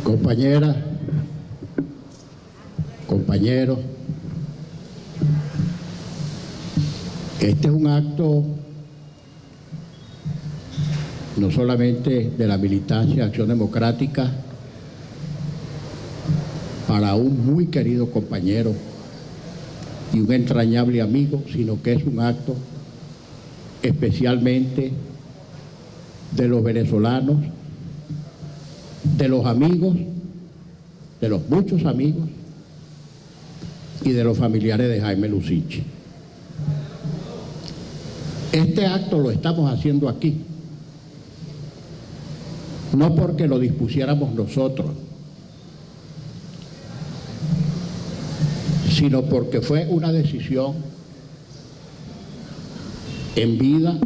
Compañeras, compañeros, este es un acto no solamente de la militancia Acción Democrática para un muy querido compañero y un entrañable amigo, sino que es un acto especialmente de los venezolanos, de los amigos, de los muchos amigos y de los familiares de Jaime Lucinchi. Este acto lo estamos haciendo aquí, no porque lo dispusiéramos nosotros, sino porque fue una decisión en vida.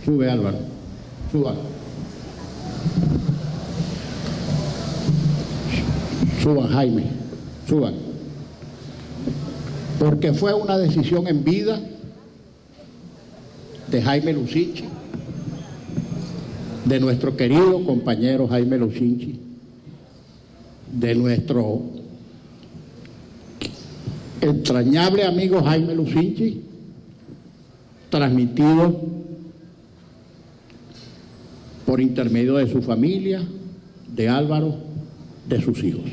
Sube, Álvaro, suba. Suban, Jaime, suban. Porque fue una decisión en vida de Jaime Lucinchi, de nuestro querido compañero Jaime Lucinchi, de nuestro entrañable amigo Jaime Lucinchi, transmitido por intermedio de su familia, de Álvaro, de sus hijos.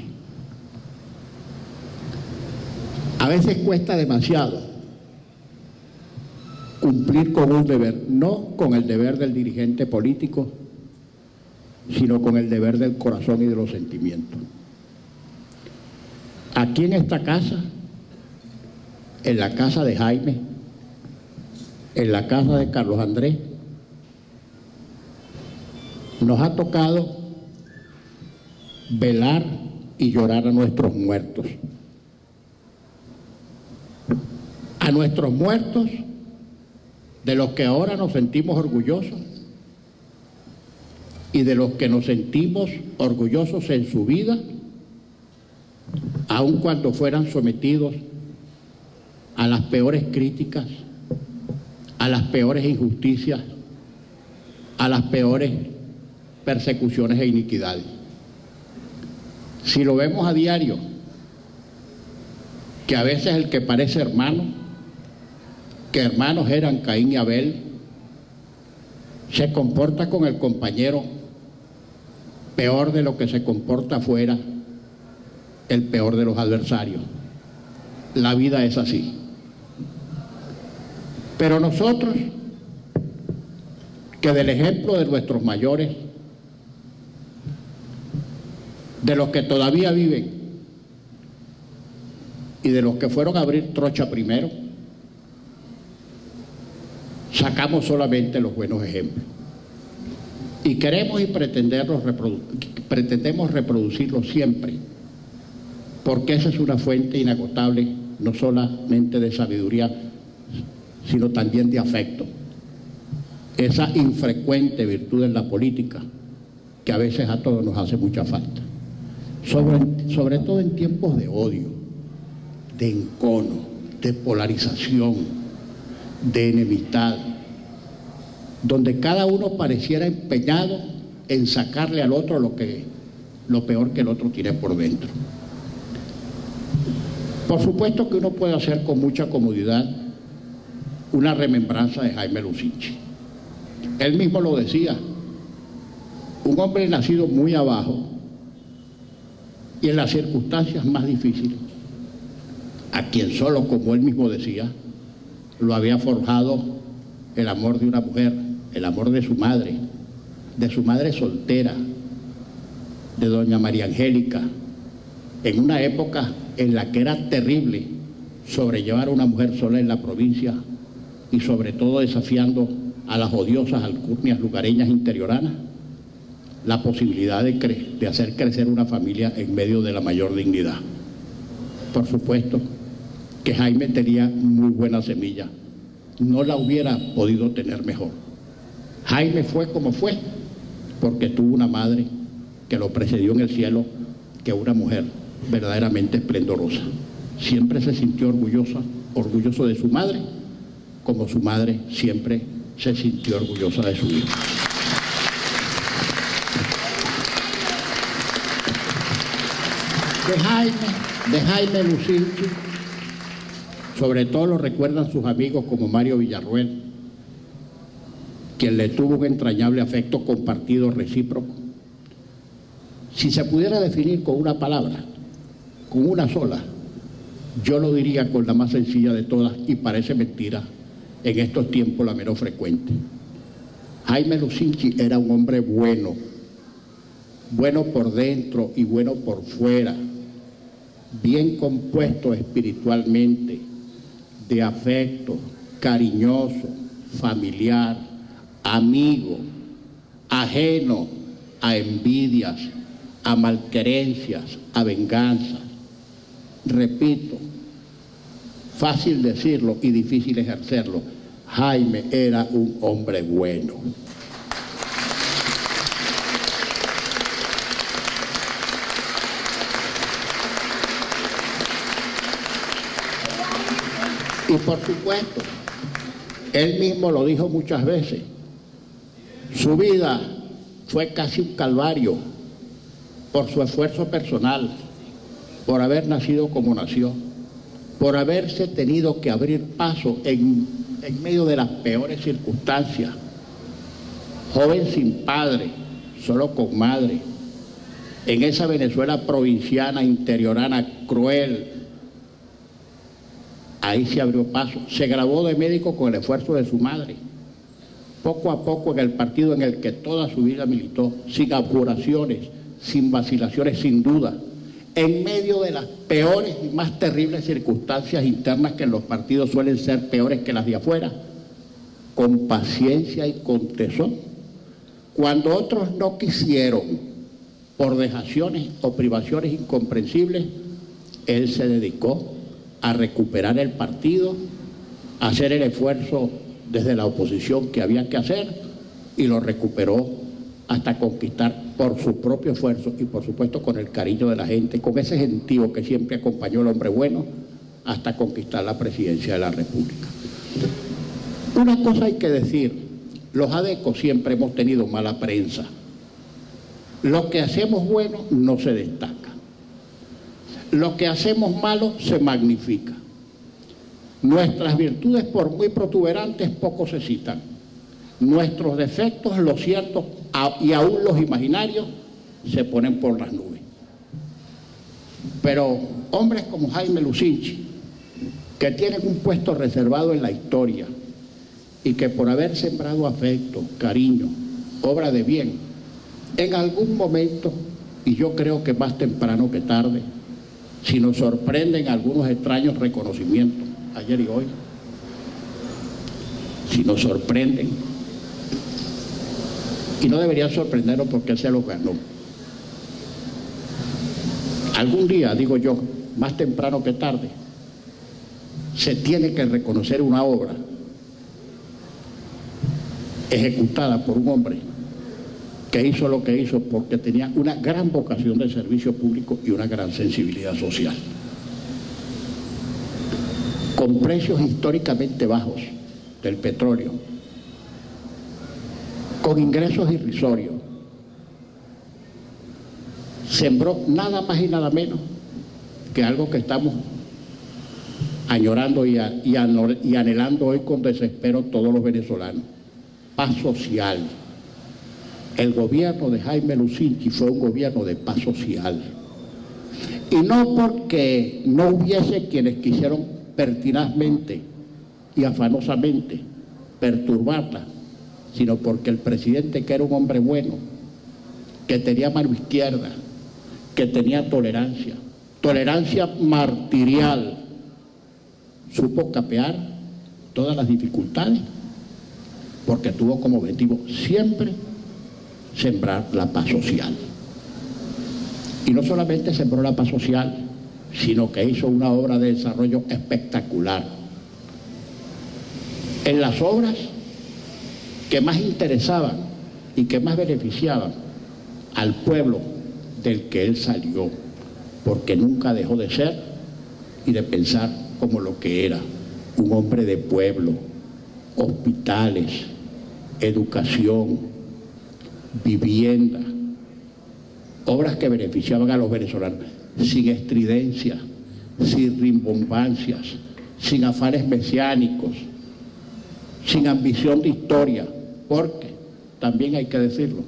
A veces cuesta demasiado cumplir con un deber, no con el deber del dirigente político, sino con el deber del corazón y de los sentimientos. Aquí en esta casa, en la casa de Jaime, en la casa de Carlos Andrés, nos ha tocado velar y llorar a nuestros muertos. A nuestros muertos, de los que ahora nos sentimos orgullosos y de los que nos sentimos orgullosos en su vida, aun cuando fueran sometidos a las peores críticas, a las peores injusticias, a las peores persecuciones e iniquidades. Si lo vemos a diario, que a veces el que parece hermano, que hermanos eran Caín y Abel, se comporta con el compañero peor de lo que se comporta afuera el peor de los adversarios. La vida es así. Pero nosotros, que del ejemplo de nuestros mayores, de los que todavía viven y de los que fueron a abrir trocha primero, sacamos solamente los buenos ejemplos. Y queremos y pretendemos reproducirlos siempre, porque esa es una fuente inagotable, no solamente de sabiduría, sino también de afecto. Esa infrecuente virtud en la política, que a veces a todos nos hace mucha falta. Sobre todo en tiempos de odio, de encono, de polarización, de enemistad, donde cada uno pareciera empeñado en sacarle al otro lo peor que el otro tiene por dentro. Por supuesto que uno puede hacer con mucha comodidad una remembranza de Jaime Lucinchi. Él mismo lo decía, un hombre nacido muy abajo y en las circunstancias más difíciles, a quien solo, como él mismo decía, lo había forjado el amor de una mujer, el amor de su madre soltera, de doña María Angélica, en una época en la que era terrible sobrellevar a una mujer sola en la provincia y sobre todo desafiando a las odiosas alcurnias lugareñas interioranas, la posibilidad de hacer crecer una familia en medio de la mayor dignidad. Por supuesto que Jaime tenía muy buena semilla, no la hubiera podido tener mejor. Jaime fue como fue, porque tuvo una madre que lo precedió en el cielo, que una mujer verdaderamente esplendorosa. Siempre se sintió orgulloso de su madre, como su madre siempre se sintió orgullosa de su hijo. De Jaime Lucinchi, sobre todo lo recuerdan sus amigos como Mario Villarruel, quien le tuvo un entrañable afecto compartido recíproco. Si se pudiera definir con una palabra, con una sola, yo lo diría con la más sencilla de todas, y parece mentira, en estos tiempos la menos frecuente. Jaime Lucinchi era un hombre bueno, bueno por dentro y bueno por fuera, bien compuesto espiritualmente, de afecto, cariñoso, familiar, amigo, ajeno a envidias, a malquerencias, a venganzas. Repito, fácil decirlo y difícil ejercerlo, Jaime era un hombre bueno. Y por supuesto, él mismo lo dijo muchas veces, su vida fue casi un calvario por su esfuerzo personal, por haber nacido como nació, por haberse tenido que abrir paso en medio de las peores circunstancias, joven sin padre, solo con madre, en esa Venezuela provinciana, interiorana, cruel. Ahí se abrió paso, se graduó de médico con el esfuerzo de su madre. Poco a poco en el partido en el que toda su vida militó, sin apuraciones, sin vacilaciones, sin duda, en medio de las peores y más terribles circunstancias internas que en los partidos suelen ser peores que las de afuera, con paciencia y con tesón. Cuando otros no quisieron, por dejaciones o privaciones incomprensibles, él se dedicó a recuperar el partido, a hacer el esfuerzo desde la oposición que había que hacer, y lo recuperó hasta conquistar por su propio esfuerzo y por supuesto con el cariño de la gente, con ese gentío que siempre acompañó al hombre bueno, hasta conquistar la presidencia de la República. Una cosa hay que decir, los adecos siempre hemos tenido mala prensa. Lo que hacemos bueno no se destaca. Lo que hacemos malo se magnifica. Nuestras virtudes, por muy protuberantes, poco se citan. Nuestros defectos, los ciertos y aún los imaginarios, se ponen por las nubes. Pero hombres como Jaime Lucinchi, que tienen un puesto reservado en la historia y que por haber sembrado afecto, cariño, obra de bien, en algún momento, y yo creo que más temprano que tarde, si nos sorprenden algunos extraños reconocimientos, ayer y hoy, si nos sorprenden, y no deberían sorprendernos porque él se los ganó. Algún día, digo yo, más temprano que tarde, se tiene que reconocer una obra ejecutada por un hombre que hizo lo que hizo porque tenía una gran vocación de servicio público y una gran sensibilidad social. Con precios históricamente bajos del petróleo, con ingresos irrisorios, sembró nada más y nada menos que algo que estamos añorando y anhelando hoy con desespero todos los venezolanos: paz social. El gobierno de Jaime Lucinchi fue un gobierno de paz social. Y no porque no hubiese quienes quisieron pertinazmente y afanosamente perturbarla, sino porque el presidente, que era un hombre bueno, que tenía mano izquierda, que tenía tolerancia martirial, supo capear todas las dificultades, porque tuvo como objetivo siempre sembrar la paz social. Y no solamente sembró la paz social, sino que hizo una obra de desarrollo espectacular. En las obras que más interesaban y que más beneficiaban al pueblo del que él salió, porque nunca dejó de ser y de pensar como lo que era, un hombre de pueblo, hospitales, educación, vivienda, obras que beneficiaban a los venezolanos, sin estridencia, sin rimbombancias, sin afanes mesiánicos, sin ambición de historia, porque, también hay que decirlo,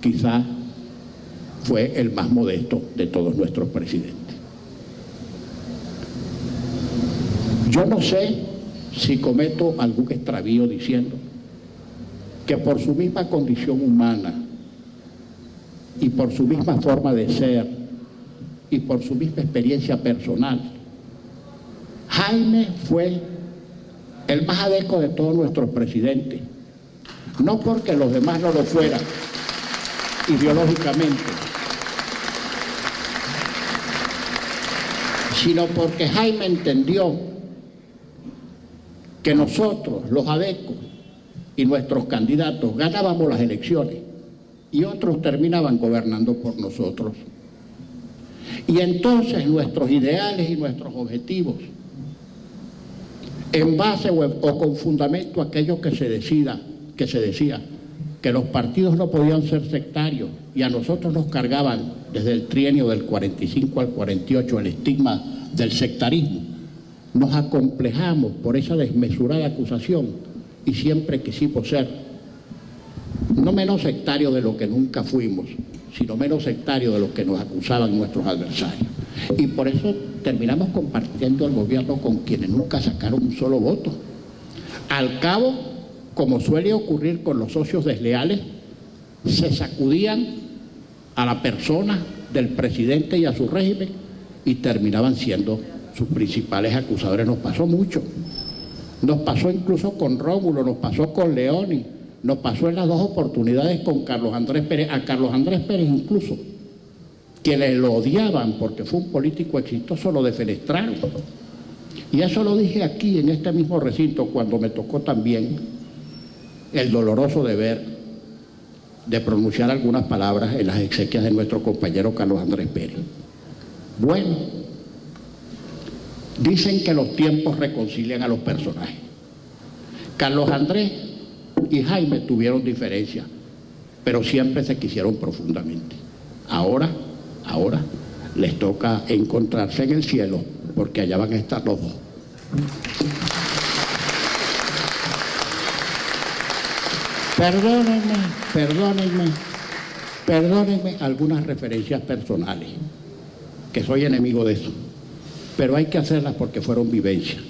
quizá fue el más modesto de todos nuestros presidentes. Yo no sé si cometo algún extravío diciendo que por su misma condición humana y por su misma forma de ser y por su misma experiencia personal, Jaime fue el más adecuado de todos nuestros presidentes, no porque los demás no lo fueran ideológicamente, sino porque Jaime entendió que nosotros, los adecos y nuestros candidatos, ganábamos las elecciones y otros terminaban gobernando por nosotros. Y entonces nuestros ideales y nuestros objetivos, en base o con fundamento aquello que se decía que los partidos no podían ser sectarios y a nosotros nos cargaban desde el trienio del 45 al 48 el estigma del sectarismo, nos acomplejamos por esa desmesurada acusación y siempre quisimos ser no menos sectarios de lo que nunca fuimos, sino menos sectarios de lo que nos acusaban nuestros adversarios. Y por eso terminamos compartiendo el gobierno con quienes nunca sacaron un solo voto. Al cabo, como suele ocurrir con los socios desleales, se sacudían a la persona del presidente y a su régimen y terminaban siendo sus principales acusadores. Nos pasó mucho. Nos pasó incluso con Rómulo, nos pasó con Leoni, nos pasó en las dos oportunidades con Carlos Andrés Pérez. A Carlos Andrés Pérez incluso, que le lo odiaban porque fue un político exitoso, lo defenestraron. Y eso lo dije aquí en este mismo recinto cuando me tocó también el doloroso deber de pronunciar algunas palabras en las exequias de nuestro compañero Carlos Andrés Pérez. Bueno, dicen que los tiempos reconcilian a los personajes. Carlos Andrés y Jaime tuvieron diferencias, pero siempre se quisieron profundamente. Ahora les toca encontrarse en el cielo, porque allá van a estar los dos. Perdónenme algunas referencias personales, que soy enemigo de eso, pero hay que hacerlas porque fueron vivencias.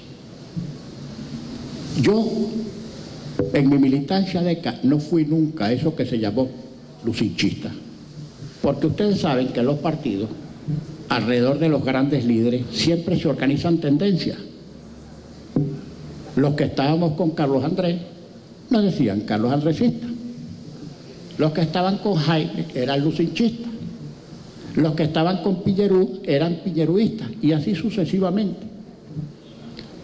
Yo, en mi militancia ADECA, no fui nunca eso que se llamó lucinchista, porque ustedes saben que los partidos, alrededor de los grandes líderes, siempre se organizan tendencias. Los que estábamos con Carlos Andrés nos decían Carlos Andresistas, los que estaban con Jaime eran lucinchistas, los que estaban con Pillerú eran pillerúistas, y así sucesivamente.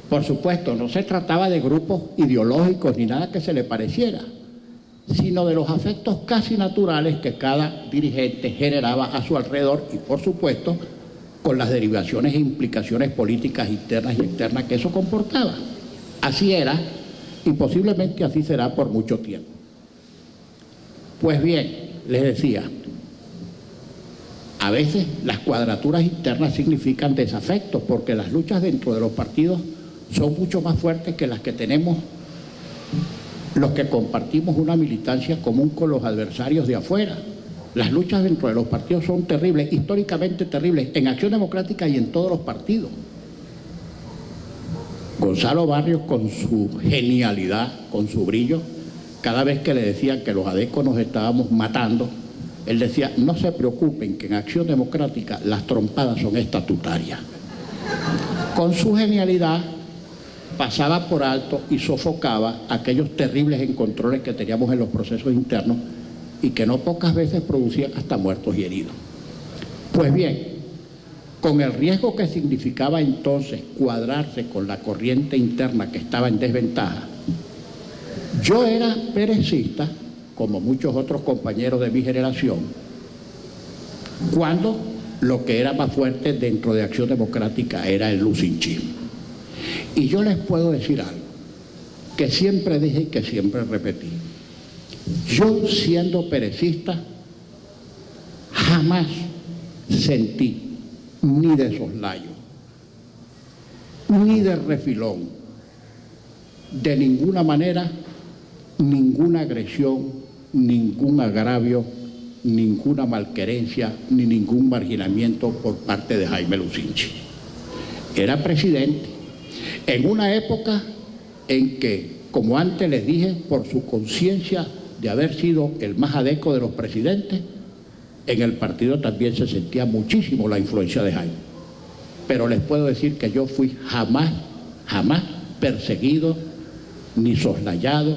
Por supuesto, no se trataba de grupos ideológicos ni nada que se le pareciera, sino de los afectos casi naturales que cada dirigente generaba a su alrededor y, por supuesto, con las derivaciones e implicaciones políticas internas y externas que eso comportaba. Así era y posiblemente así será por mucho tiempo. Pues bien, les decía, a veces las cuadraturas internas significan desafectos, porque las luchas dentro de los partidos son mucho más fuertes que las que tenemos los que compartimos una militancia común con los adversarios de afuera. Las luchas dentro de los partidos son terribles, históricamente terribles, en Acción Democrática y en todos los partidos. Gonzalo Barrios, con su genialidad, con su brillo, cada vez que le decían que los adecos nos estábamos matando, él decía, no se preocupen, que en Acción Democrática las trompadas son estatutarias. Con su genialidad pasaba por alto y sofocaba aquellos terribles encontrones que teníamos en los procesos internos y que no pocas veces producían hasta muertos y heridos. Pues bien, con el riesgo que significaba entonces cuadrarse con la corriente interna que estaba en desventaja, yo era perecista, como muchos otros compañeros de mi generación, cuando lo que era más fuerte dentro de Acción Democrática era el lucinchismo. Y yo les puedo decir algo que siempre dije y que siempre repetí. Yo, siendo perecista, jamás jamás sentí ni de soslayo, ni de refilón, de ninguna manera, ninguna agresión, ningún agravio, ninguna malquerencia, ni ningún marginamiento por parte de Jaime Lucinchi. Era presidente en una época en que, como antes les dije, por su conciencia de haber sido el más adeco de los presidentes, en el partido también se sentía muchísimo la influencia de Jaime. Pero les puedo decir que yo fui jamás perseguido, ni soslayado,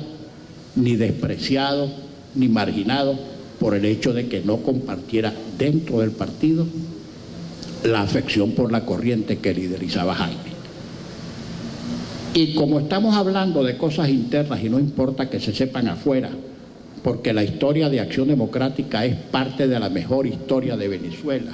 ni despreciado, ni marginado por el hecho de que no compartiera dentro del partido la afección por la corriente que liderizaba Jaime. Y como estamos hablando de cosas internas y no importa que se sepan afuera, porque la historia de Acción Democrática es parte de la mejor historia de Venezuela.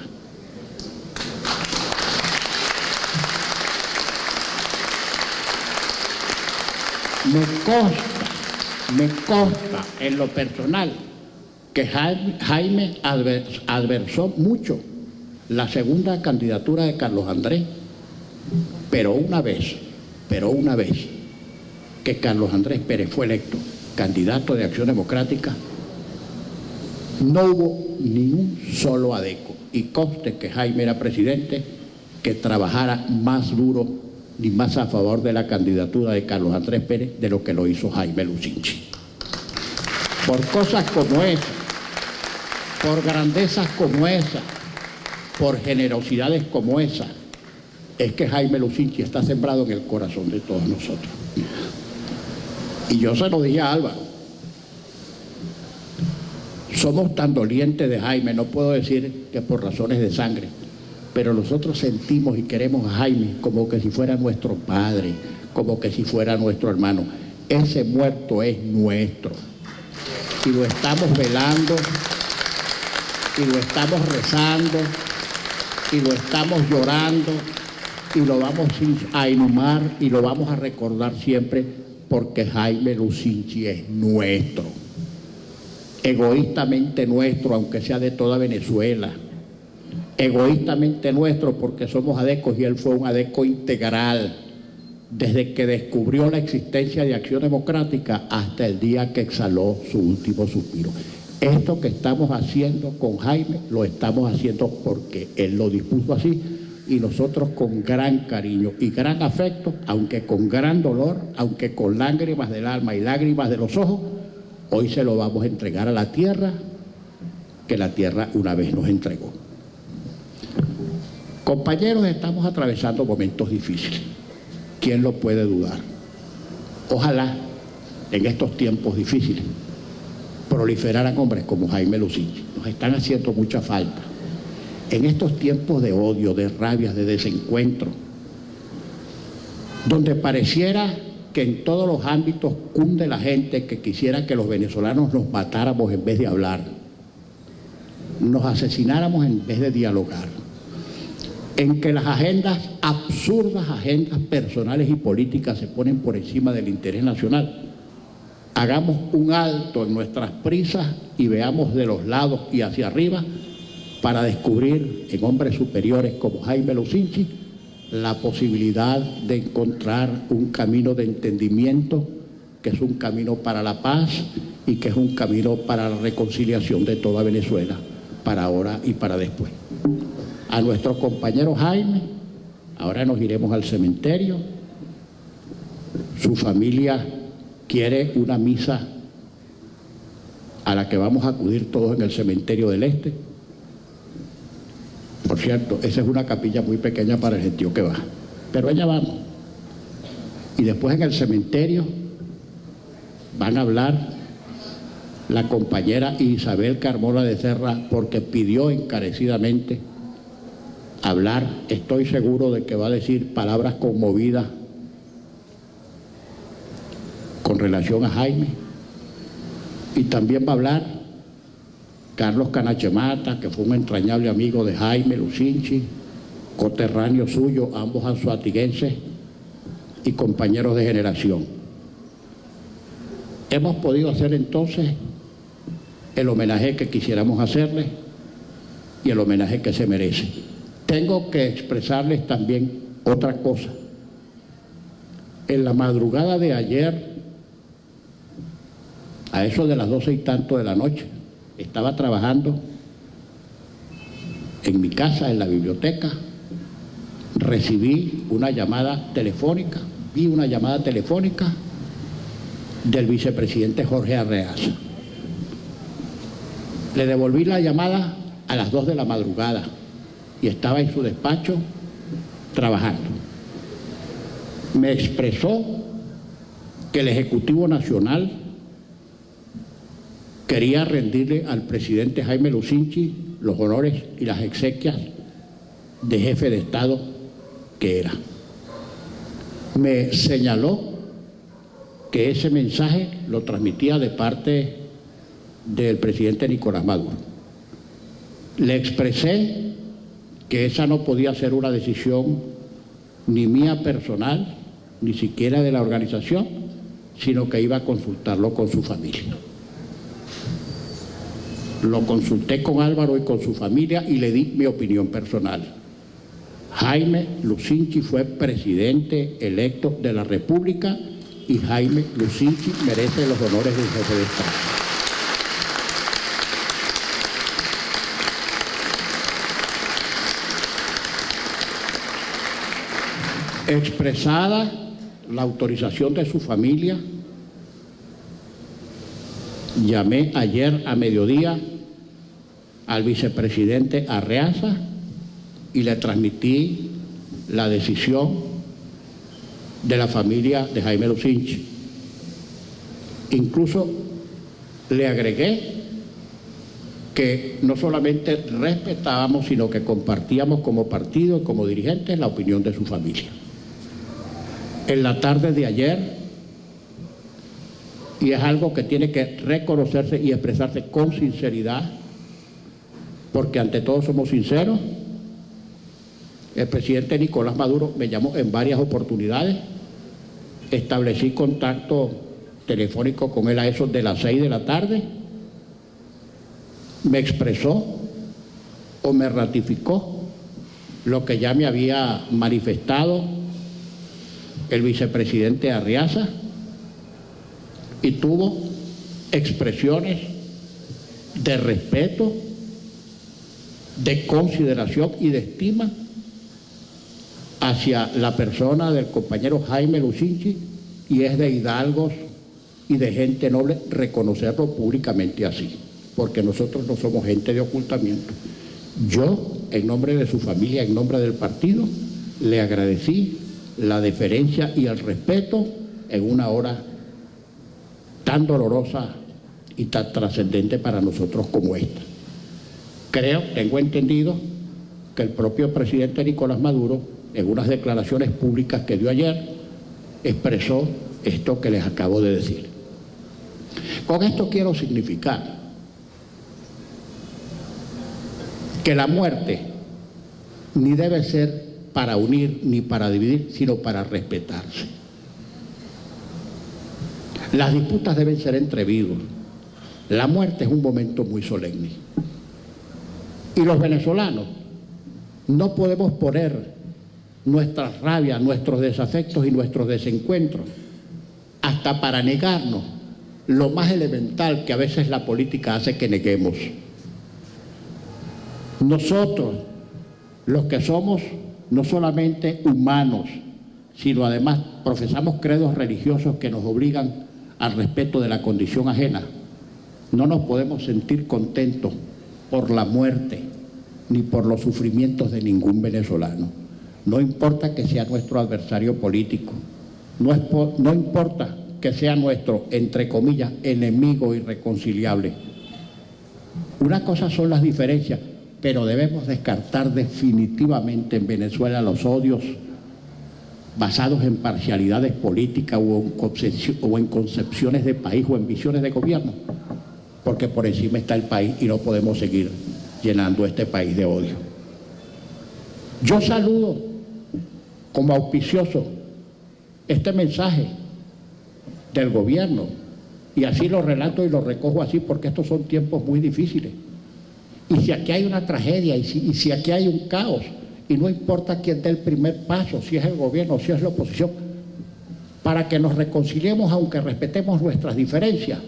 Me consta en lo personal que Jaime adversó mucho la segunda candidatura de Carlos Andrés, pero una vez que Carlos Andrés Pérez fue electo candidato de Acción Democrática, no hubo ni un solo adeco, y conste que Jaime era presidente, que trabajara más duro ni más a favor de la candidatura de Carlos Andrés Pérez de lo que lo hizo Jaime Lucinchi. Por cosas como esas, por grandezas como esas, por generosidades como esas, es que Jaime Lucinchi está sembrado en el corazón de todos nosotros. Y yo se lo dije a Álvaro, somos tan dolientes de Jaime, no puedo decir que por razones de sangre, pero nosotros sentimos y queremos a Jaime como que si fuera nuestro padre, como que si fuera nuestro hermano. Ese muerto es nuestro y lo estamos velando y lo estamos rezando y lo estamos llorando y lo vamos a inhumar y lo vamos a recordar siempre, porque Jaime Lucinchi es nuestro, egoístamente nuestro, aunque sea de toda Venezuela, egoístamente nuestro porque somos adecos y él fue un adeco integral desde que descubrió la existencia de Acción Democrática hasta el día que exhaló su último suspiro. Esto que estamos haciendo con Jaime lo estamos haciendo porque él lo dispuso así, y nosotros con gran cariño y gran afecto, aunque con gran dolor, aunque con lágrimas del alma y lágrimas de los ojos, hoy se lo vamos a entregar a la tierra, que la tierra una vez nos entregó. Compañeros, estamos atravesando momentos difíciles. ¿Quién lo puede dudar? Ojalá en estos tiempos difíciles proliferaran hombres como Jaime Lucinchi. Nos están haciendo mucha falta. En estos tiempos de odio, de rabia, de desencuentro, donde pareciera que en todos los ámbitos cunde la gente que quisiera que los venezolanos nos matáramos en vez de hablar, nos asesináramos en vez de dialogar, en que las agendas, absurdas agendas personales y políticas se ponen por encima del interés nacional. Hagamos un alto en nuestras prisas y veamos de los lados y hacia arriba para descubrir en hombres superiores como Jaime Lucinchi la posibilidad de encontrar un camino de entendimiento, que es un camino para la paz y que es un camino para la reconciliación de toda Venezuela, para ahora y para después. A nuestro compañero Jaime, ahora nos iremos al cementerio. Su familia quiere una misa a la que vamos a acudir todos en el cementerio del Este. Por cierto, esa es una capilla muy pequeña para el gentío que va, pero allá vamos. Y después en el cementerio van a hablar la compañera Isabel Carmona de Serra, porque pidió encarecidamente hablar. Estoy seguro de que va a decir palabras conmovidas con relación a Jaime. Y también va a hablar Carlos Canachemata, que fue un entrañable amigo de Jaime Lucinchi, coterráneo suyo, ambos anzoatiguenses y compañeros de generación. Hemos podido hacer entonces el homenaje que quisiéramos hacerle, y el homenaje que se merece. Tengo que expresarles también otra cosa. En la madrugada de ayer, a eso de las 12 y tanto de la noche, estaba trabajando en mi casa, en la biblioteca, recibí una llamada telefónica, vi una llamada telefónica del vicepresidente Jorge Arreaza. Le devolví la llamada a las 2 de la madrugada y estaba en su despacho trabajando. Me expresó que el Ejecutivo Nacional quería rendirle al presidente Jaime Lucinchi los honores y las exequias de jefe de Estado que era. Me señaló que ese mensaje lo transmitía de parte del presidente Nicolás Maduro. Le expresé que esa no podía ser una decisión ni mía personal, ni siquiera de la organización, sino que iba a consultarlo con su familia. Lo consulté con Álvaro y con su familia y le di mi opinión personal. Jaime Lucinchi fue presidente electo de la República y Jaime Lucinchi merece los honores del jefe de Estado. Expresada la autorización de su familia, llamé ayer a mediodía al vicepresidente Arreaza y le transmití la decisión de la familia de Jaime Lucinchi. Incluso le agregué que no solamente respetábamos, sino que compartíamos como partido y como dirigentes la opinión de su familia. En la tarde de ayer, y es algo que tiene que reconocerse y expresarse con sinceridad, porque ante todo somos sinceros, el presidente Nicolás Maduro me llamó en varias oportunidades, establecí contacto telefónico con él a eso de las 6 de la tarde, me expresó o me ratificó lo que ya me había manifestado el vicepresidente Arreaza, y tuvo expresiones de respeto, de consideración y de estima hacia la persona del compañero Jaime Lucinchi, y es de hidalgos y de gente noble reconocerlo públicamente así, porque nosotros no somos gente de ocultamiento. Yo, en nombre de su familia, en nombre del partido, le agradecí la deferencia y el respeto en una hora tan dolorosa y tan trascendente para nosotros como esta. Tengo entendido que el propio presidente Nicolás Maduro, en unas declaraciones públicas que dio ayer, expresó esto que les acabo de decir. Con esto quiero significar que la muerte ni debe ser para unir ni para dividir, sino para respetarse. Las disputas deben ser entre vivos. La muerte es un momento muy solemne. Y los venezolanos no podemos poner nuestras rabias, nuestros desafectos y nuestros desencuentros hasta para negarnos lo más elemental que a veces la política hace que neguemos. Nosotros, los que somos no solamente humanos, sino además profesamos credos religiosos que nos obligan al respeto de la condición ajena, no nos podemos sentir contentos por la muerte ni por los sufrimientos de ningún venezolano. No importa que sea nuestro adversario político, no importa que sea nuestro, entre comillas, enemigo irreconciliable. Una cosa son las diferencias, pero debemos descartar definitivamente en Venezuela los odios basados en parcialidades políticas o en concepciones de país o en visiones de gobierno, porque por encima está el país y no podemos seguir llenando este país de odio. Yo saludo como auspicioso este mensaje del gobierno, y así lo relato y lo recojo así porque estos son tiempos muy difíciles. Y si aquí hay una tragedia, y si aquí hay un caos, y no importa quién dé el primer paso, si es el gobierno, si es la oposición, para que nos reconciliemos aunque respetemos nuestras diferencias,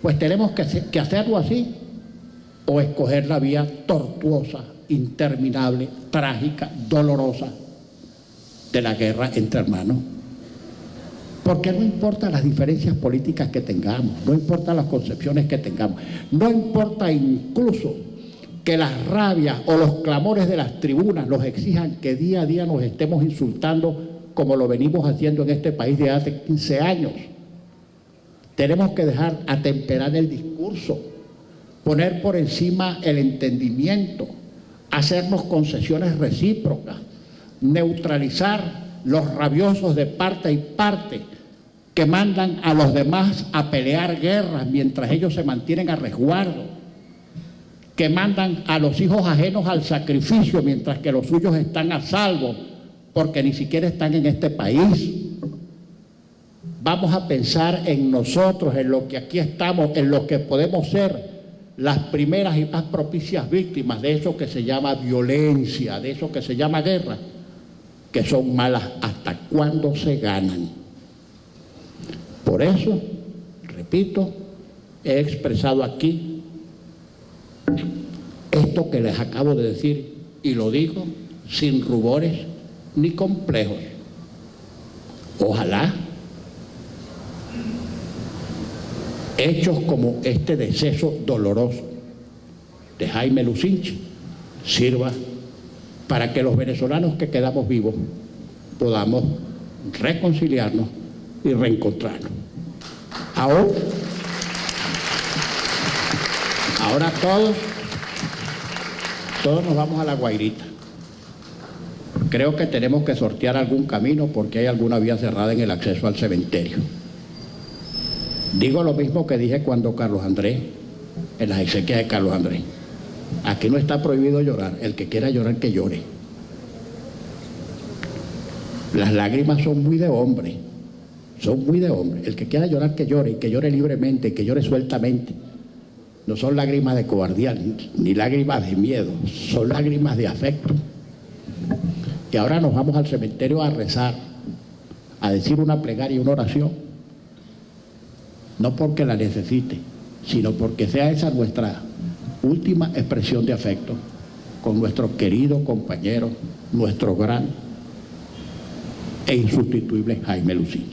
pues tenemos que hacerlo así, o escoger la vía tortuosa, interminable, trágica, dolorosa de la guerra entre hermanos. Porque no importa las diferencias políticas que tengamos, no importa las concepciones que tengamos, no importa incluso que las rabias o los clamores de las tribunas nos exijan que día a día nos estemos insultando como lo venimos haciendo en este país de hace 15 años. Tenemos que dejar atemperar el discurso, poner por encima el entendimiento, hacernos concesiones recíprocas, neutralizar los rabiosos de parte y parte que mandan a los demás a pelear guerras mientras ellos se mantienen a resguardo, que mandan a los hijos ajenos al sacrificio mientras que los suyos están a salvo porque ni siquiera están en este país. Vamos a pensar en nosotros, en lo que aquí estamos, en lo que podemos ser las primeras y más propicias víctimas de eso que se llama violencia, de eso que se llama guerra, que son malas hasta cuando se ganan. Por eso, repito, he expresado aquí esto que les acabo de decir, y lo digo sin rubores ni complejos. Ojalá hechos como este deceso doloroso de Jaime Lucinchi sirva para que los venezolanos que quedamos vivos podamos reconciliarnos y reencontrarnos. Ahora todos nos vamos a La Guairita. Creo que tenemos que sortear algún camino porque hay alguna vía cerrada en el acceso al cementerio. Digo lo mismo que dije cuando Carlos Andrés, en las exequias de Carlos Andrés. Aquí no está prohibido llorar, el que quiera llorar que llore. Las lágrimas son muy de hombre, son muy de hombre. El que quiera llorar que llore, y que llore libremente, y que llore sueltamente. No son lágrimas de cobardía, ni lágrimas de miedo, son lágrimas de afecto. Y ahora nos vamos al cementerio a rezar, a decir una plegaria y una oración, no porque la necesite, sino porque sea esa nuestra última expresión de afecto con nuestro querido compañero, nuestro gran e insustituible Jaime Lucinchi.